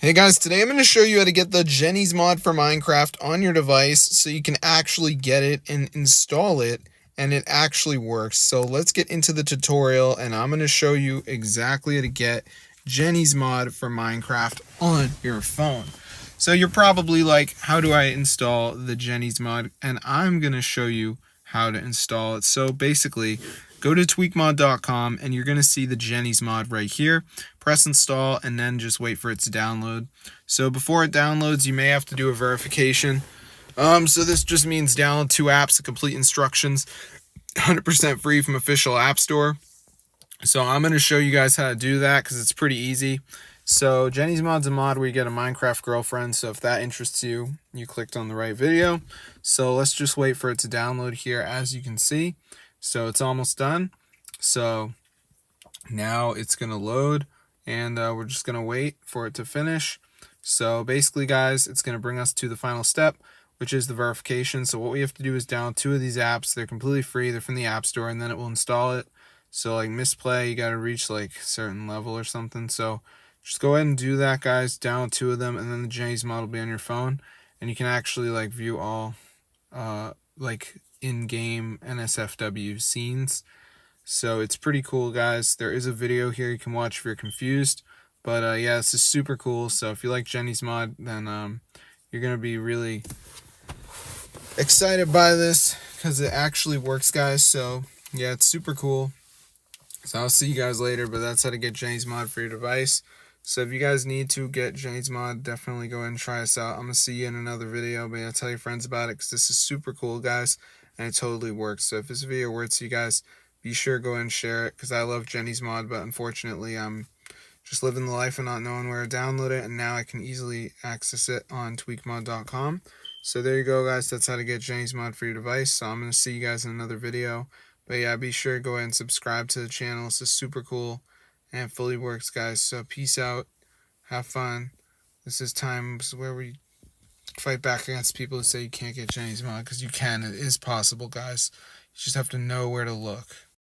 Hey guys, today I'm going to show you how to get the Jenny's mod for Minecraft on your device so you can actually get it and install it and it actually works. So let's get into the tutorial and I'm going to show you exactly how to get Jenny's mod for Minecraft on your phone. So you're probably like, how do I install the Jenny's mod? And I'm going to show you how to install it. So basically, go to tweakmod.com and you're going to see the Jenny's mod right here. Press install and then just wait for it to download. So before it downloads, you may have to do a verification. So this just means download 2 apps, the complete instructions, 100% free from official app store. So I'm going to show you guys how to do that because it's pretty easy. So Jenny's mod's a mod where you get a Minecraft girlfriend. So if that interests you, you clicked on the right video. So let's just wait for it to download here, as you can see. So it's almost done. So now it's going to load and we're just going to wait for it to finish. So basically, guys, it's going to bring us to the final step, which is the verification. So what we have to do is download 2 of these apps. They're completely free. They're from the App Store, and then it will install it. So like Misplay, you got to reach like a certain level or something. So just go ahead and do that, guys. Download 2 of them, and then the Jenny's mod will be on your phone, and you can actually like view all like in-game NSFW scenes. So it's pretty cool, guys. There is a video here you can watch if you're confused. But yeah, this is super cool. So if you like Jenny's mod, then you're going to be really excited by this because it actually works, guys. So yeah, it's super cool. So I'll see you guys later, but that's how to get Jenny's mod for your device. So if you guys need to get Jenny's mod, definitely go ahead and try us out. I'm going to see you in another video, but yeah, tell your friends about it because this is super cool, guys, and it totally works. So if this video works for you guys, be sure to go ahead and share it because I love Jenny's mod, but unfortunately I'm just living the life and not knowing where to download it, and now I can easily access it on tweakmod.com. So there you go, guys. That's how to get Jenny's mod for your device. So I'm going to see you guys in another video. But yeah, be sure to go ahead and subscribe to the channel. This is super cool and it fully works, guys. So peace out. Have fun. This is times where we fight back against people who say you can't get Jenny's mod, because you can. It is possible, guys. You just have to know where to look.